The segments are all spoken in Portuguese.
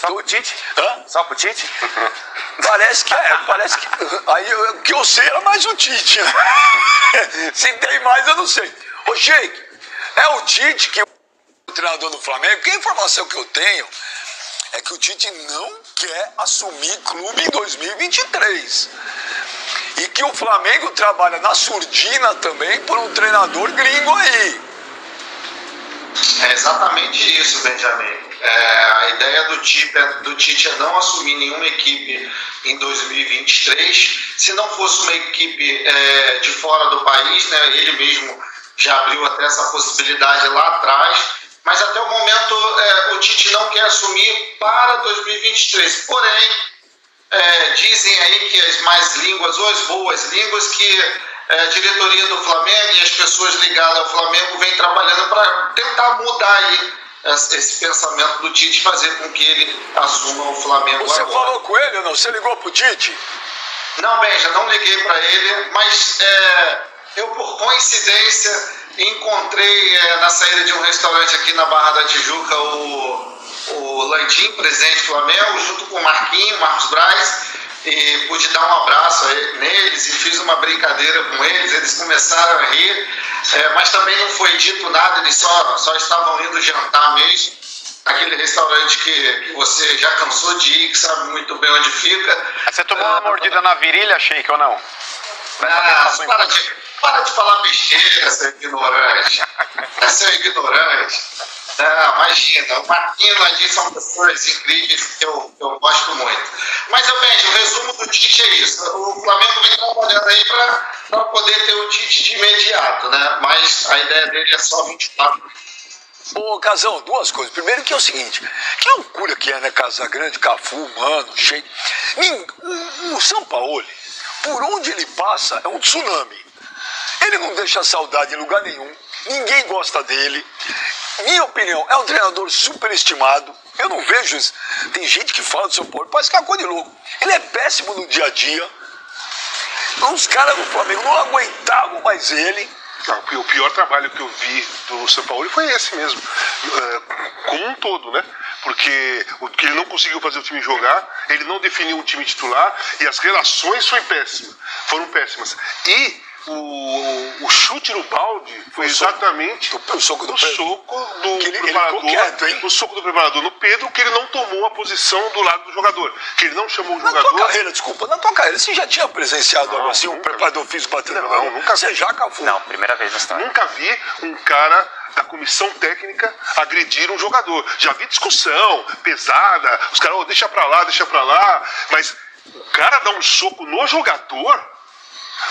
Só pro Tite? Hã? Só pro Tite? Parece que aí o que eu sei era mais o Tite, né? Se tem mais, eu não sei. Ô, Sheik, é o Tite que o treinador do Flamengo, porque a informação que eu tenho é que o Tite não quer assumir clube em 2023. E que o Flamengo trabalha na surdina também por um treinador gringo aí. É exatamente isso, Benjamin. A ideia do Tite é não assumir nenhuma equipe em 2023. Se não fosse uma equipe de fora do país, né, ele mesmo já abriu até essa possibilidade lá atrás, mas até o momento o Tite não quer assumir para 2023. Porém, dizem aí que as más línguas ou as boas línguas que a diretoria do Flamengo e as pessoas ligadas ao Flamengo vêm trabalhando para tentar mudar aí esse pensamento do Tite, fazer com que ele assuma o Flamengo Você agora. falou com ele ou não? Você ligou pro Tite? Não, Benja, não liguei para ele, mas eu, por coincidência, encontrei na saída de um restaurante aqui na Barra da Tijuca o Landim, presidente do Flamengo, junto com o Marcos Braz, e pude dar um abraço neles e fiz uma brincadeira com eles começaram a rir, mas também não foi dito nada, eles só estavam indo jantar mesmo, aquele restaurante que você já cansou de ir, que sabe muito bem onde fica. Você tomou uma mordida na virilha, Sheik, ou não? Para de falar besteira, seu ignorante. Seu ignorante. Não, imagina, o Marquinhos e o Landim são pessoas incríveis que eu gosto muito. Mas, Benja, o resumo do Tite é isso. O Flamengo vem trabalhando aí para poder ter o Tite de imediato, né? Mas a ideia dele é só 24. Ô, Casão, duas coisas. Primeiro que é o seguinte, que loucura que é, né? Casagrande, Cafu, Mano, Sheik. O Sampaoli, por onde ele passa, é um tsunami. Ele não deixa saudade em lugar nenhum. Ninguém gosta dele. Minha opinião, é um treinador superestimado. Eu não vejo isso. Tem gente que fala do São Paulo, parece que é uma coisa de louco. Ele é péssimo no dia a dia. Os caras do Flamengo não aguentavam mais ele. Não, o pior trabalho que eu vi do São Paulo foi esse mesmo, como um todo, né? Porque ele não conseguiu fazer o time jogar, ele não definiu um time titular e as relações foram péssimas. E o chute no balde foi exatamente o soco do preparador, o soco do preparador no Pedro, que ele não tomou a posição do lado do jogador, que ele não chamou o jogador. Na tua carreira, você já tinha presenciado algo assim, um preparador físico batendo no jogador? Nunca vi. Você já, Cafu? Não, primeira vez na história. Nunca vi um cara da comissão técnica agredir um jogador. Já vi discussão pesada, os caras, deixa pra lá, mas o cara dá um soco no jogador.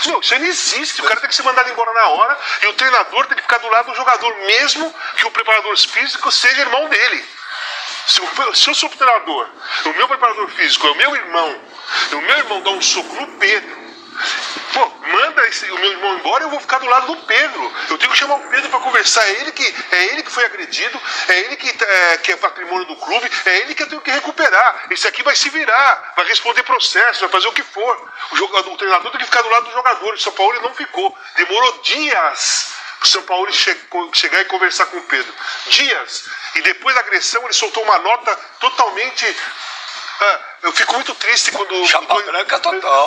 Não, isso aí não existe. O cara tem que ser mandado embora na hora e o treinador tem que ficar do lado do jogador, mesmo que o preparador físico seja irmão dele. Se eu sou o treinador, o meu preparador físico é o meu irmão dá um soco no Pedro, manda o meu irmão embora, eu vou ficar do lado do Pedro. Eu tenho que chamar o Pedro para conversar. É ele que foi agredido, é ele que é patrimônio do clube, é ele que eu tenho que recuperar. Esse aqui vai se virar, vai responder processo, vai fazer o que for. O treinador tem que ficar do lado do jogador. O São Paulo não ficou. Demorou dias para o São Paulo chegar e conversar com o Pedro. Dias. E depois da agressão ele soltou uma nota totalmente... eu fico muito triste quando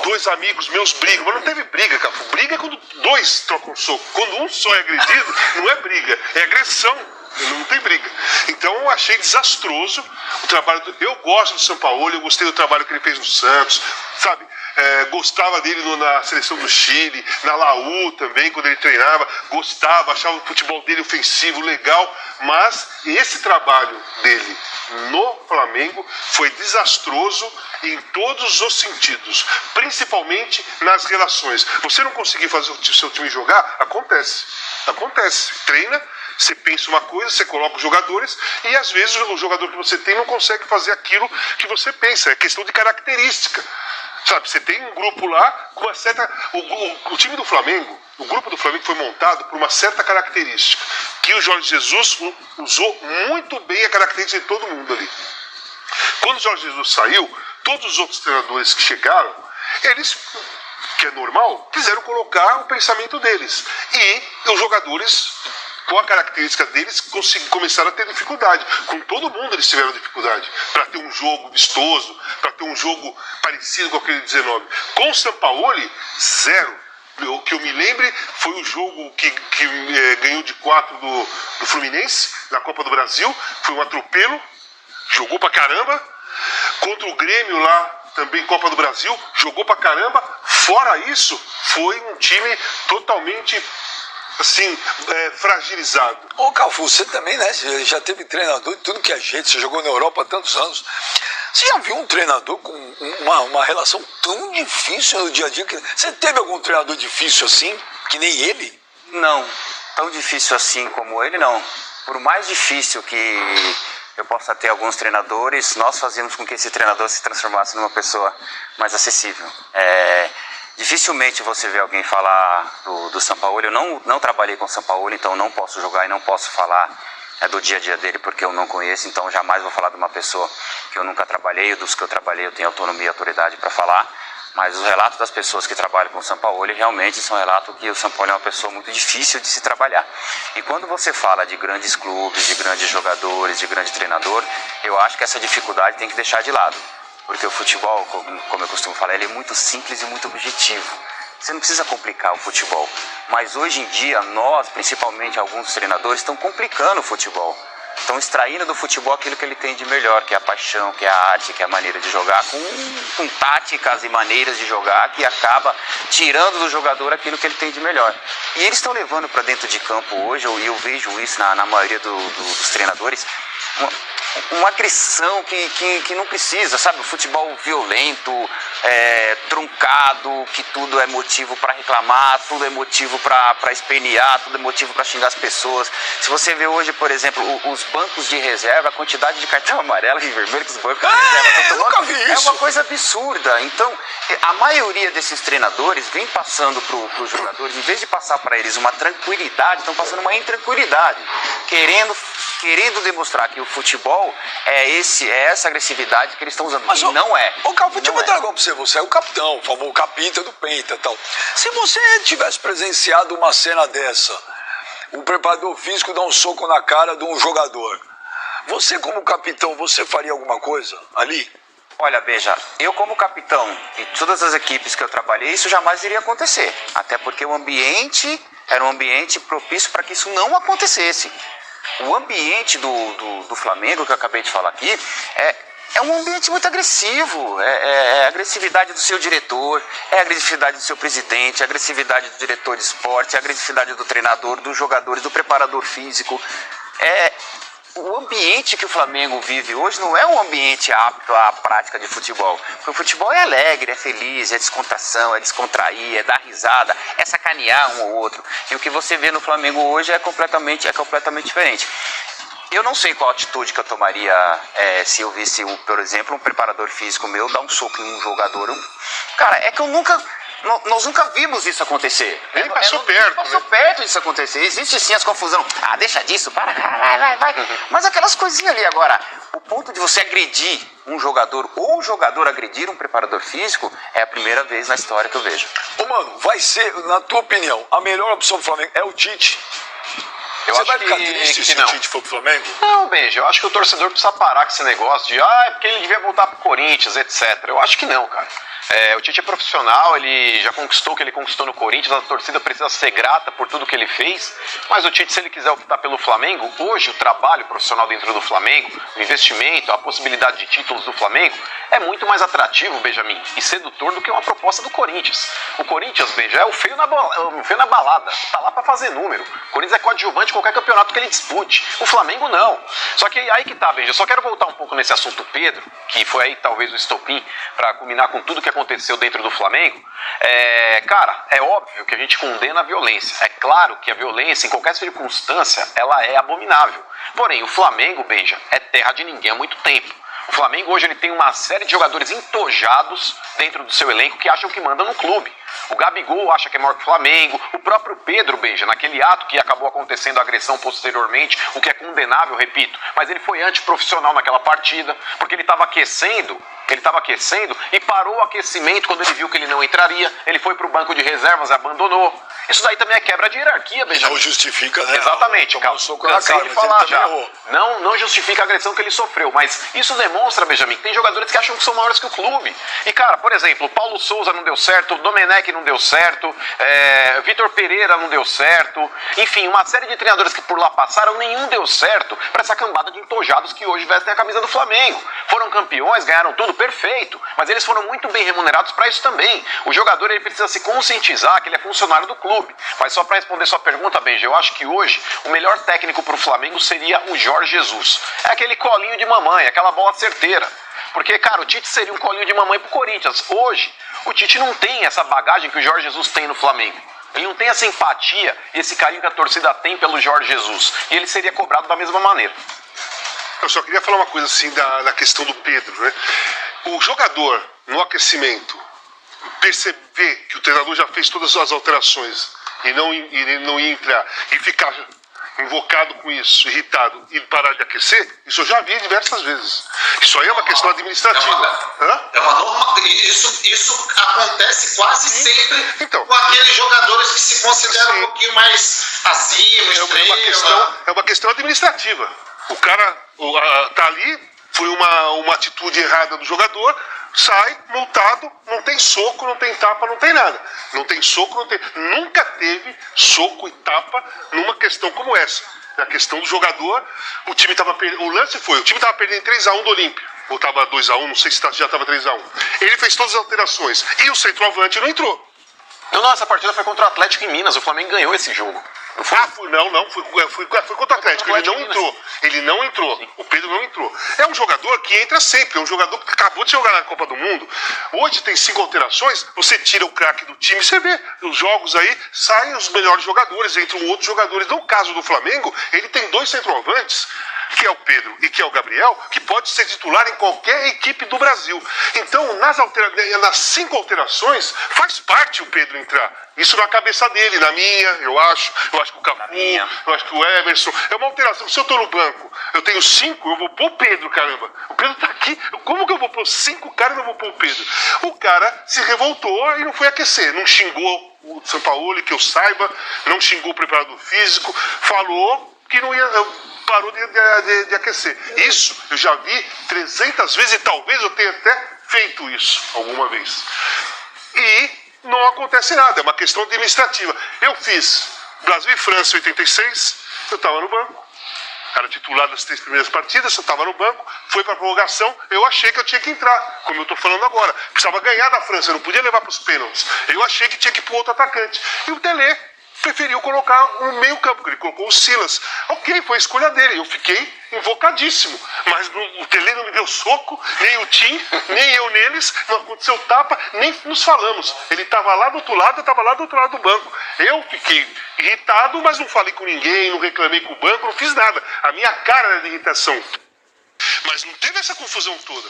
dois amigos meus brigam, mas não teve briga, cara. Briga é quando dois trocam soco. Quando um só é agredido, não é briga, é agressão. Não tem briga. Então eu achei desastroso o trabalho. Eu gosto do São Paulo, eu gostei do trabalho que ele fez no Santos, sabe? Gostava dele na seleção do Chile, na Laú também, quando ele treinava, gostava, achava o futebol dele ofensivo, legal, mas esse trabalho dele no Flamengo foi desastroso em todos os sentidos, principalmente nas relações. Você não conseguir fazer o seu time jogar, acontece, treina, você pensa uma coisa, você coloca os jogadores e às vezes o jogador que você tem não consegue fazer aquilo que você pensa, é questão de característica. Sabe, você tem um grupo lá com uma certa... O time do Flamengo, o grupo do Flamengo foi montado por uma certa característica, que o Jorge Jesus usou muito bem a característica de todo mundo ali. Quando o Jorge Jesus saiu, todos os outros treinadores que chegaram, eles, que é normal, quiseram colocar o pensamento deles. E os jogadores com a característica deles, começaram a ter dificuldade. Com todo mundo eles tiveram dificuldade para ter um jogo vistoso, para ter um jogo parecido com aquele 19. Com o Sampaoli, zero. O que eu me lembre foi o jogo que ganhou de 4 do Fluminense na Copa do Brasil. Foi um atropelo, jogou pra caramba. Contra o Grêmio lá, também Copa do Brasil, jogou pra caramba. Fora isso, foi um time totalmente assim, fragilizado. Ô Cafu, você também, né? Você já teve treinador de tudo que é jeito, você jogou na Europa há tantos anos. Você já viu um treinador com uma relação tão difícil no dia a dia? Você teve algum treinador difícil assim, que nem ele? Não, tão difícil assim como ele, não. Por mais difícil que eu possa ter alguns treinadores, nós fazíamos com que esse treinador se transformasse numa pessoa mais acessível. Dificilmente você vê alguém falar do Sampaoli. Eu não trabalhei com o Sampaoli, então não posso jogar e não posso falar do dia a dia dele, porque eu não conheço, então jamais vou falar de uma pessoa que eu nunca trabalhei. Dos que eu trabalhei eu tenho autonomia e autoridade para falar, mas os relatos das pessoas que trabalham com o Sampaoli realmente são relatos que o Sampaoli é uma pessoa muito difícil de se trabalhar. E quando você fala de grandes clubes, de grandes jogadores, de grande treinador, eu acho que essa dificuldade tem que deixar de lado, porque o futebol, como eu costumo falar, ele é muito simples e muito objetivo. Você não precisa complicar o futebol. Mas hoje em dia, nós, principalmente alguns treinadores, estão complicando o futebol. Estão extraindo do futebol aquilo que ele tem de melhor, que é a paixão, que é a arte, que é a maneira de jogar, com táticas e maneiras de jogar, que acaba tirando do jogador aquilo que ele tem de melhor. E eles estão levando para dentro de campo hoje, e eu vejo isso na maioria dos treinadores, uma agressão que não precisa, sabe? O futebol violento, truncado, que tudo é motivo para reclamar, tudo é motivo para espernear, tudo é motivo para xingar as pessoas. Se você vê hoje, por exemplo, os bancos de reserva, a quantidade de cartão amarelo e vermelho que os bancos de reserva estão tomando, é uma coisa absurda. Então, a maioria desses treinadores vem passando para os jogadores, em vez de passar para eles uma tranquilidade, estão passando uma intranquilidade, querendo demonstrar que o futebol é essa agressividade que eles estão usando. Mas não é. O Cafu, deixa eu botar agora pra você. Você é o capitão, o famoso capita do Penta e tal. Se você tivesse presenciado uma cena dessa, o preparador físico dá um soco na cara de um jogador, você como capitão, você faria alguma coisa ali? Olha, Beja, eu como capitão de todas as equipes que eu trabalhei, isso jamais iria acontecer. Até porque o ambiente era um ambiente propício para que isso não acontecesse. O ambiente do Flamengo, que eu acabei de falar aqui, é um ambiente muito agressivo. É a agressividade do seu diretor, é a agressividade do seu presidente, é a agressividade do diretor de esporte, é a agressividade do treinador, dos jogadores, do preparador físico. O ambiente que o Flamengo vive hoje não é um ambiente apto à prática de futebol. Porque o futebol é alegre, é feliz, é descontração, é descontrair, é dar risada, é sacanear um ou outro. E o que você vê no Flamengo hoje é completamente diferente. Eu não sei qual atitude que eu tomaria se eu visse, por exemplo, um preparador físico meu dar um soco em um jogador. Cara, é que nós nunca vimos isso acontecer. Ele passou perto. Passou perto disso acontecer. Existe sim as confusões. Deixa disso, para, vai. Mas aquelas coisinhas ali. Agora, o ponto de você agredir um jogador ou o jogador agredir um preparador físico é a primeira vez na história que eu vejo. Ô, mano, vai ser, na tua opinião, a melhor opção do Flamengo é o Tite? Você vai ficar triste se o Tite for pro Flamengo? Não, Benja, eu acho que o torcedor precisa parar com esse negócio de é porque ele devia voltar pro Corinthians, etc. Eu acho que não, cara. O Tite é profissional, ele já conquistou o que ele conquistou no Corinthians, a torcida precisa ser grata por tudo que ele fez, mas o Tite, se ele quiser optar pelo Flamengo, hoje o trabalho profissional dentro do Flamengo, o investimento, a possibilidade de títulos do Flamengo, é muito mais atrativo, Benjamin, e sedutor do que uma proposta do Corinthians. O Corinthians, Benja, é o feio na balada, tá lá pra fazer número. O Corinthians é coadjuvante de qualquer campeonato que ele dispute. O Flamengo não. Só que aí que tá, Benja, eu só quero voltar um pouco nesse assunto Pedro, que foi aí talvez o estopim pra culminar com tudo que aconteceu dentro do Flamengo. Cara, é óbvio que a gente condena a violência. É claro que a violência, em qualquer circunstância, ela é abominável. Porém, o Flamengo, Benja, é terra de ninguém há muito tempo. O Flamengo hoje ele tem uma série de jogadores entojados dentro do seu elenco que acham que mandam no clube. O Gabigol acha que é maior que o Flamengo, o próprio Pedro, Benja, naquele ato que acabou acontecendo a agressão posteriormente, o que é condenável, repito, mas ele foi antiprofissional naquela partida, porque ele estava aquecendo e parou o aquecimento quando ele viu que ele não entraria, ele foi para o banco de reservas e abandonou. Isso daí também é quebra de hierarquia, Benjamin. Não justifica, né? Exatamente, Tomar um soco na cansei cara, de mas falar ele já. também errou. Não justifica a agressão que ele sofreu, mas isso demonstra, Benjamin, que tem jogadores que acham que são maiores que o clube. E, cara, por exemplo, o Paulo Souza não deu certo, o Domenech não deu certo, Vitor Pereira não deu certo, enfim, uma série de treinadores que por lá passaram, nenhum deu certo para essa cambada de entojados que hoje vestem a camisa do Flamengo. Foram campeões, ganharam tudo, perfeito, mas eles foram muito bem remunerados para isso também. O jogador ele precisa se conscientizar que ele é funcionário do clube. Mas só para responder sua pergunta, Benja, eu acho que hoje o melhor técnico para o Flamengo seria o Jorge Jesus. É aquele colinho de mamãe, aquela bola certeira. Porque, cara, o Tite seria um colinho de mamãe pro Corinthians. Hoje, o Tite não tem essa bagagem que o Jorge Jesus tem no Flamengo. Ele não tem essa empatia e esse carinho que a torcida tem pelo Jorge Jesus. E ele seria cobrado da mesma maneira. Eu só queria falar uma coisa assim da questão do Pedro, né? O jogador, no aquecimento, perceber que o treinador já fez todas as alterações e não ia entrar e ficar invocado com isso, irritado e parar de aquecer, isso eu já vi diversas vezes. Isso aí é uma questão administrativa. É uma norma. Isso acontece quase sempre então, com aqueles jogadores que se consideram um pouquinho mais acima, é uma questão administrativa. O cara tá ali, foi uma atitude errada do jogador, sai multado, não tem soco, não tem tapa, não tem nada. Não tem soco, não tem. Nunca teve soco e tapa numa questão como essa. A questão do jogador, o time tava perdendo. O lance foi, o time tava perdendo 3-1 do Olímpia. Ou tava 2-1, não sei se já tava 3-1. Ele fez todas as alterações. E o centroavante não entrou. Não, essa partida foi contra o Atlético em Minas. O Flamengo ganhou esse jogo. Foi contra o Atlético. Ele não entrou. Sim. O Pedro não entrou. É um jogador que entra sempre. É um jogador que acabou de jogar na Copa do Mundo. Hoje tem 5 alterações. Você tira o craque do time. Você vê os jogos aí. Saem os melhores jogadores. Entram outros jogadores. No caso do Flamengo, ele tem 2 centroavantes, que é o Pedro e que é o Gabriel, que pode ser titular em qualquer equipe do Brasil. Então, nas 5 alterações, faz parte o Pedro entrar. Isso na cabeça dele, na minha, eu acho que o Cafu, eu acho que o Everson. É uma alteração. Se eu tô no banco, eu tenho 5, eu vou pôr o Pedro, caramba. O Pedro tá aqui. Como que eu vou pôr 5 caras e não vou pôr o Pedro? O cara se revoltou e não foi aquecer. Não xingou o Sampaoli, que eu saiba, não xingou o preparador físico, falou que não ia... parou de aquecer. Isso eu já vi 300 vezes e talvez eu tenha até feito isso alguma vez. E não acontece nada, é uma questão administrativa. Eu fiz Brasil e França em 86, eu estava no banco. Era titular das 3 primeiras partidas, eu estava no banco, foi para a prorrogação, eu achei que eu tinha que entrar, como eu estou falando agora. Precisava ganhar da França, eu não podia levar para os pênaltis. Eu achei que tinha que ir para o outro atacante. E o Tele preferiu colocar um meio campo, ele colocou o Silas. Ok, foi a escolha dele, eu fiquei invocadíssimo. Mas o Tele não me deu soco, nem o Tim, nem eu neles, não aconteceu tapa, nem nos falamos. Ele estava lá do outro lado, eu estava lá do outro lado do banco. Eu fiquei irritado, mas não falei com ninguém, não reclamei com o banco, não fiz nada. A minha cara era de irritação. Mas não teve essa confusão toda.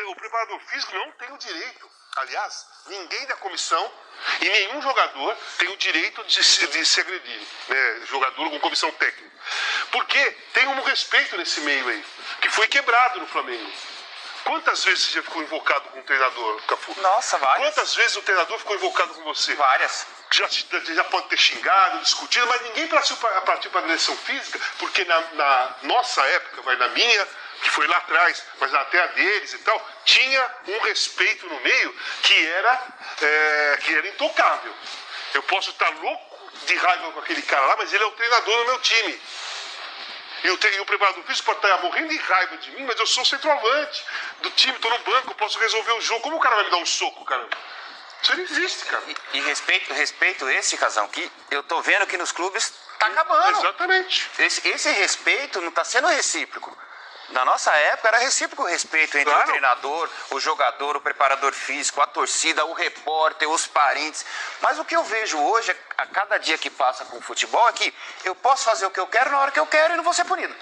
O preparador físico não tem o direito. Aliás, ninguém da comissão e nenhum jogador tem o direito de se agredir, né? Jogador com comissão técnica. Porque tem um respeito nesse meio aí, que foi quebrado no Flamengo. Quantas vezes você já ficou invocado com o treinador, Cafu? Nossa, várias. Quantas vezes o treinador ficou invocado com você? Várias. Já pode ter xingado, discutido, mas ninguém partiu para agressão física, porque na nossa época, na minha, que foi lá atrás, mas até a deles e tal, tinha um respeito no meio que era intocável. Eu posso estar louco de raiva com aquele cara lá, mas ele é o treinador do meu time. E o preparador físico pode estar morrendo de raiva de mim, mas eu sou o centroavante do time, estou no banco, posso resolver o jogo. Como o cara vai me dar um soco, caramba? Isso não existe, cara. E respeito esse, Casão, que eu tô vendo que nos clubes tá acabando. Exatamente. Esse respeito não tá sendo recíproco. Na nossa época era recíproco o respeito entre o treinador, o jogador, o preparador físico, a torcida, o repórter, os parentes. Mas o que eu vejo hoje, a cada dia que passa com o futebol, é que eu posso fazer o que eu quero na hora que eu quero e não vou ser punido.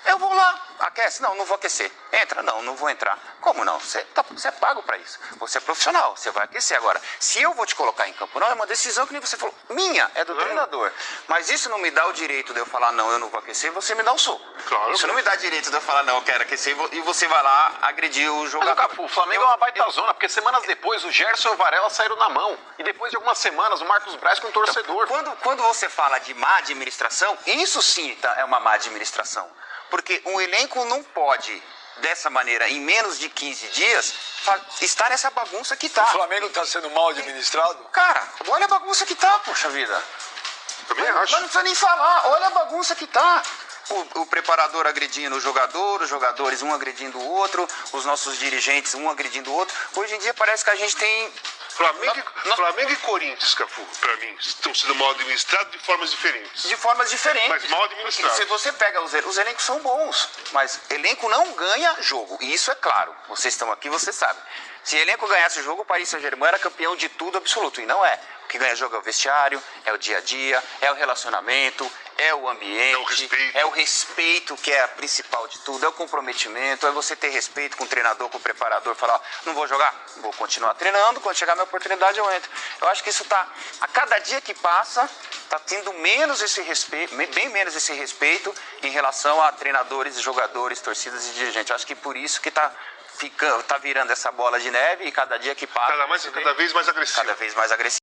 Eu vou lá, aquece? Não, não vou aquecer. Entra? Não, não vou entrar. Como não? Você é pago para isso. Você é profissional, você vai aquecer. Agora, se eu vou te colocar em campo, não, é uma decisão que nem você falou. Minha, é do treinador. Mas isso não me dá o direito de eu falar, não, eu não vou aquecer, você me dá um soco. Claro. Isso não me dá direito de eu falar, não, eu quero aquecer, e você vai lá agredir o Mas, jogador. Cafu, o Flamengo é uma baita zona, porque semanas depois o Gerson e o Varela saíram na mão. E depois de algumas semanas o Marcos Braz com o torcedor. Quando você fala de má administração, isso sim é uma má administração. Porque um elenco não pode, dessa maneira, em menos de 15 dias, estar nessa bagunça que tá. O Flamengo está sendo mal administrado? Cara, olha a bagunça que tá, poxa vida. Também Mas acho. não precisa nem falar, olha a bagunça que tá. O preparador agredindo o jogador, os jogadores um agredindo o outro, os nossos dirigentes um agredindo o outro. Hoje em dia parece que a gente tem... Flamengo e Corinthians, Cafu, pra mim, estão sendo mal administrados de formas diferentes. De formas diferentes. Mas mal administrados. Se você pega os elencos são bons, mas elenco não ganha jogo. E isso é claro. Vocês estão aqui, você sabe. Se elenco ganhasse o jogo, o Paris Saint-Germain era campeão de tudo absoluto. E não é. O que ganha jogo é o vestiário, é o dia a dia, é o relacionamento, é o ambiente, é o respeito que é a principal de tudo, é o comprometimento, é você ter respeito com o treinador, com o preparador, falar, não vou jogar, vou continuar treinando, quando chegar a minha oportunidade eu entro. Eu acho que isso tá, a cada dia que passa, tá tendo menos esse respeito, bem menos esse respeito em relação a treinadores, jogadores, torcidas e dirigentes. Eu acho que por isso que tá virando essa bola de neve e cada dia que passa... Cada vez mais agressivo. Cada vez mais agressivo.